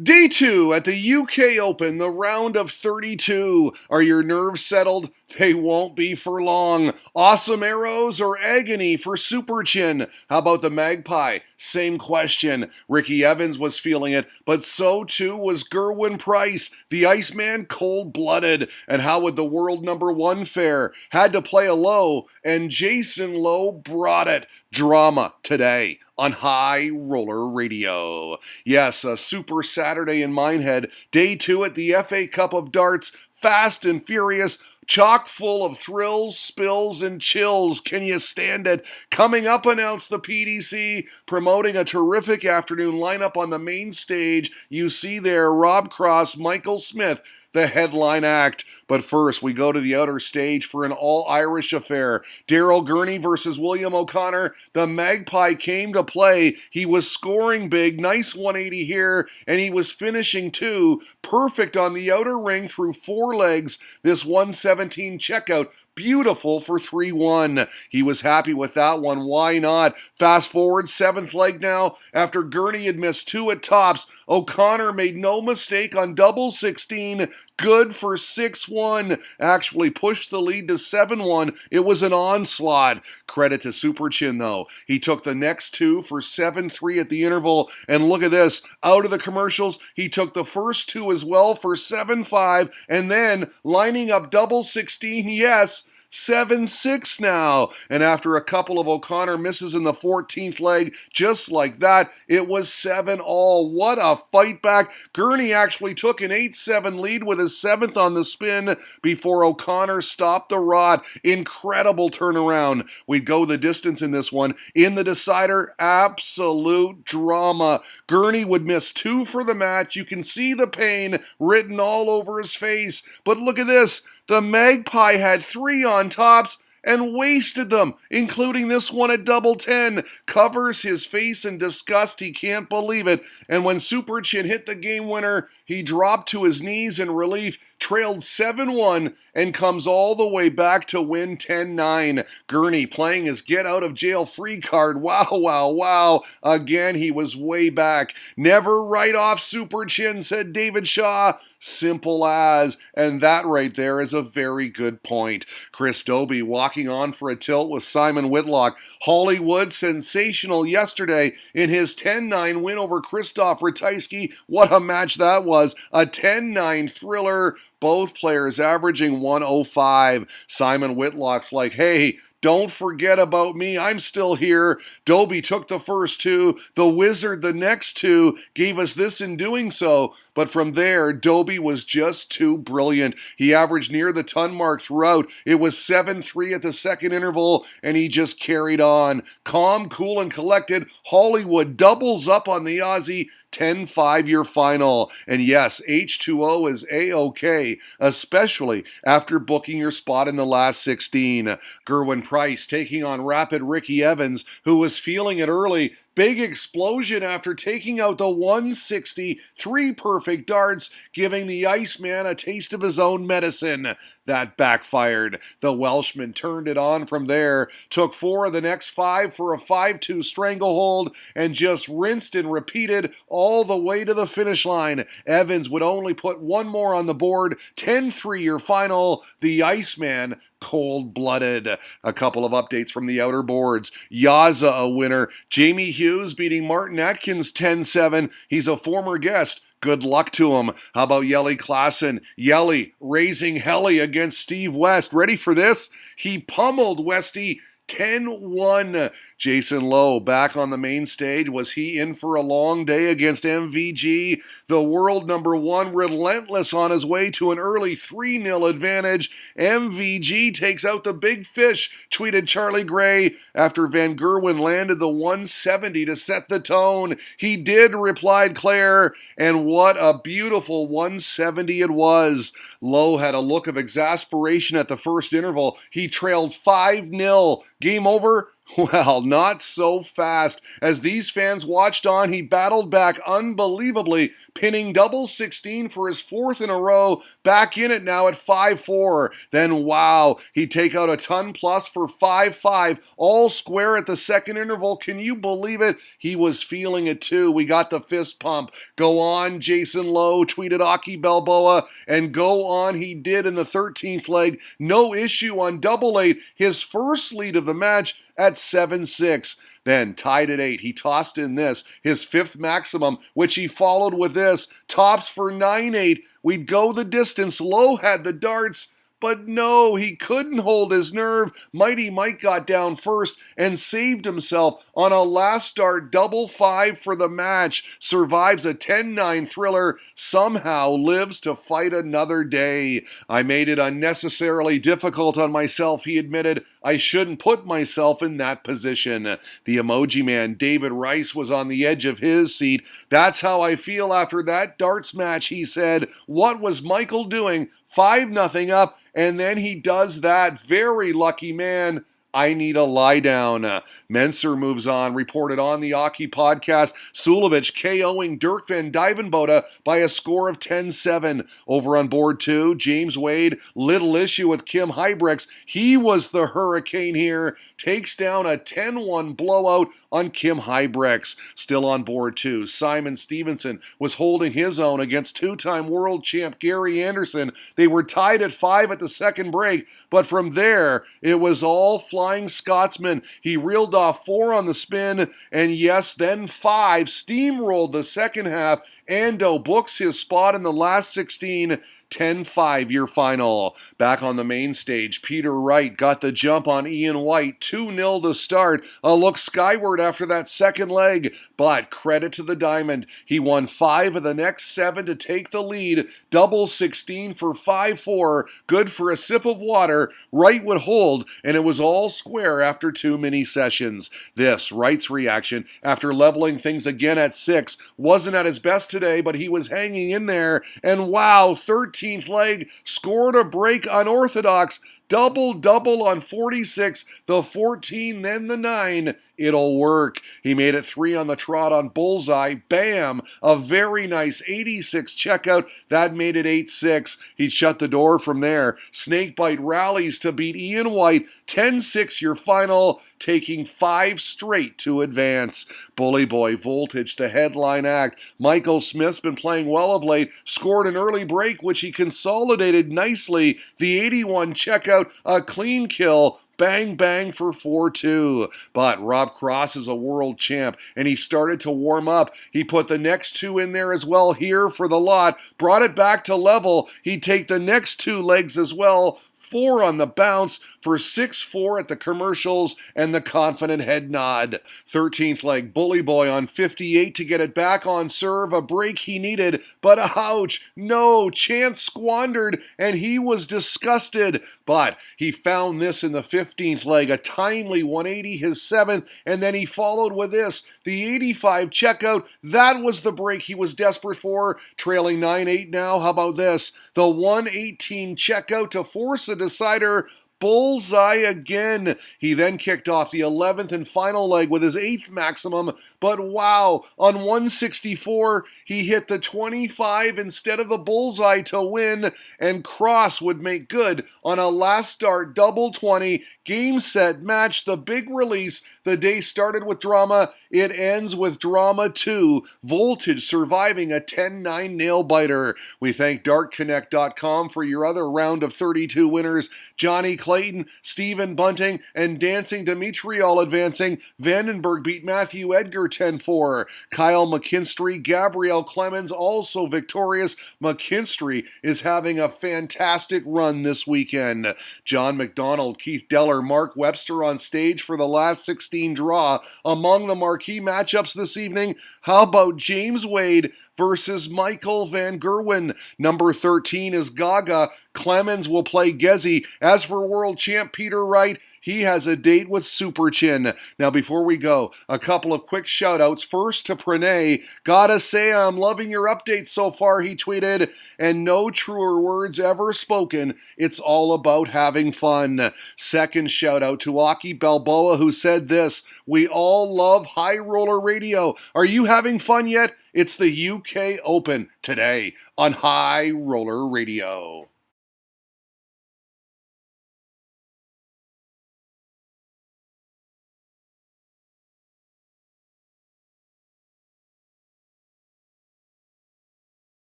Day 2 at the UK Open, the round of 32. Are your nerves settled? They won't be for long. Awesome arrows or agony for Super Chin? How about the Magpie? Same question. Ricky Evans was feeling it, but so too was Gerwin Price, the Iceman, cold-blooded. And how would the world number one fare? Had to play a low, and Jason Lowe brought it. Drama today on High Roller Radio. Yes, a super Saturday in Minehead. Day 2 at the FA Cup of Darts. Fast and furious. Chock full of thrills, spills, and chills. Can you stand it? Coming up, announced the PDC, promoting a terrific afternoon lineup on the main stage. You see there Rob Cross, Michael Smith, the headline act. But first, we go to the outer stage for an all-Irish affair. Daryl Gurney versus William O'Connor. The Magpie came to play. He was scoring big. Nice 180 here, and he was finishing too. Perfect on the outer ring through four legs. This 117 checkout. Beautiful for 3-1. He was happy with that one. Why not? Fast forward, seventh leg now. After Gurney had missed two at tops, O'Connor made no mistake on double 16. Good for 6-1. Actually pushed the lead to 7-1. It was an onslaught. Credit to Super Chin, though. He took the next two for 7-3 at the interval. And look at this. Out of the commercials, he took the first two as well for 7-5. And then lining up double 16, yes, 7-6 now. And after a couple of O'Connor misses in the 14th leg, just like that, it was 7-all. What a fight back. Gurney actually took an 8-7 lead with his seventh on the spin before O'Connor stopped the rod. Incredible turnaround. We'd go the distance in this one. In the decider, absolute drama. Gurney would miss two for the match. You can see the pain written all over his face. But look at this. The Magpie had three on tops and wasted them, including this one at double 10. Covers his face in disgust. He can't believe it. And when Super Chin hit the game winner, he dropped to his knees in relief, trailed 7-1, and comes all the way back to win 10-9. Gurney playing his get-out-of-jail-free card. Wow, wow, wow. Again, he was way back. Never write off Super Chin, said David Shaw. Simple as, and that right there is a very good point. Chris Dobey walking on for a tilt with Simon Whitlock. Hollywood sensational yesterday in his 10-9 win over Christoph Ratajski. What a match that was. A 10-9 thriller. Both players averaging 105. Simon Whitlock's like, hey, don't forget about me. I'm still here. Dobey took the first two. The Wizard the next two. Gave us this in doing so. But from there, Dobey was just too brilliant. He averaged near the ton mark throughout. It was 7-3 at the second interval, and he just carried on. Calm, cool, and collected. Hollywood doubles up on the Aussie. 10-5 your final. And yes, H2O is A-OK, especially after booking your spot in the last 16. Gerwin Price taking on Rapid Ricky Evans, who was feeling it early. Big explosion after taking out the 160, three perfect darts, giving the Iceman a taste of his own medicine. That backfired. The Welshman turned it on from there, took four of the next five for a 5-2 stranglehold, and just rinsed and repeated all the way to the finish line. Evans would only put one more on the board. 10-3 your final. The Iceman cold-blooded. A couple of updates from the outer boards. Yaza a winner. Jamie Hughes beating Martin Atkins 10-7. He's a former guest. Good luck to him. How about Yelly Klassen? Yelly raising Helly against Steve West. Ready for this? He pummeled Westy 10-1. Jason Lowe back on the main stage. Was he in for a long day against MVG? The world number one relentless on his way to an early 3-0 advantage. MVG takes out the big fish, tweeted Charlie Gray after Van Gerwen landed the 170 to set the tone. He did, replied Claire, and what a beautiful 170 it was. Lowe had a look of exasperation at the first interval. He trailed 5-0. Game over? Well, not so fast. As these fans watched on, he battled back unbelievably, pinning double 16 for his fourth in a row, back in it now at 5-4. Then, wow, he'd take out a ton plus for 5-5, all square at the second interval. Can you believe it? He was feeling it too. We got the fist pump. Go on, Jason Lowe, tweeted Aki Balboa, and go on he did in the 13th leg. No issue on double 8, his first lead of the match at 7-6. Then, tied at 8, he tossed in this, his fifth maximum, which he followed with this, tops for 9-8. We'd go the distance. Lowe had the darts, but no, he couldn't hold his nerve. Mighty Mike got down first and saved himself on a last start double 5 for the match. Survives a 10-9 thriller, somehow lives to fight another day. I made it unnecessarily difficult on myself, he admitted. I shouldn't put myself in that position. The emoji man, David Rice, was on the edge of his seat. That's how I feel after that darts match, he said. What was Michael doing? 5-0 up, and then he does that. Very lucky man. I need a lie down. Menser moves on, reported on the Aki podcast. Sulovich KOing Dirk van Dijvenbode by a score of 10-7. Over on board 2, James Wade, little issue with Kim Huybrechts. He was the hurricane here. Takes down a 10-1 blowout on Kim Huybrechts. Still on board 2, Simon Stevenson was holding his own against two-time world champ Gary Anderson. They were tied at 5 at the second break, but from there, it was all Flying Scotsman. He reeled off 4 on the spin, and yes, then 5, steamrolled the second half. Ando books his spot in the last 16, 10-5 your final. Back on the main stage, Peter Wright got the jump on Ian White, 2-0 to start. A look skyward after that second leg, but credit to the Diamond. He won 5 of the next 7 to take the lead. Double 16 for 5-4. Good for a sip of water. Wright would hold, and it was all square after 2 mini sessions. This, Wright's reaction, after leveling things again at 6, wasn't at his best today, but he was hanging in there, and wow, 13th leg, scored a break unorthodox, double on 46, the 14, then the 9. It'll work. He made it 3 on the trot on Bullseye. Bam! A very nice 86 checkout. That made it 8-6. He shut the door from there. Snakebite rallies to beat Ian White. 10-6 your final, taking 5 straight to advance. Bully Boy Voltage, the headline act. Michael Smith's been playing well of late. Scored an early break, which he consolidated nicely. The 81 checkout, a clean kill. Bang, bang for 4-2. But Rob Cross is a world champ, and he started to warm up. He put the next 2 in there as well here for the lot. Brought it back to level. He'd take the next 2 legs as well. 4 on the bounce for 6-4 at the commercials and the confident head nod. 13th leg, Bully Boy on 58 to get it back on serve. A break he needed, but ouch, no, chance squandered, and he was disgusted. But he found this in the 15th leg, a timely 180, his 7th, and then he followed with this, the 85 checkout. That was the break he was desperate for, trailing 9-8 now. How about this? The 118 checkout to force a decider. Bullseye again. He then kicked off the 11th and final leg with his 8th maximum, but wow, on 164, he hit the 25 instead of the bullseye to win, and Cross would make good on a last start double 20, game, set, match, the big release. The day started with drama, it ends with drama too. Voltage surviving a 10-9 nail-biter. We thank DartConnect.com for your other round of 32 winners. Johnny Clayton, Stephen Bunting, and Dancing Dimitri all advancing. Vandenberg beat Matthew Edgar 10-4. Kyle McKinstry, Gabrielle Clemens also victorious. McKinstry is having a fantastic run this weekend. John McDonald, Keith Deller, Mark Webster on stage for the last 16 draw. Among the marquee matchups this evening, how about James Wade versus Michael Van Gerwen? Number 13 is Gaga. Clemens will play Gezi. As for world champ Peter Wright, He has a date with Super Chin. Now, before we go, a couple of quick shout-outs. First to Pranay. Gotta say I'm loving your updates so far, he tweeted. And no truer words ever spoken. It's all about having fun. Second shout-out to Aki Balboa, who said this: we all love High Roller Radio. Are you having fun yet? It's the UK Open today on High Roller Radio.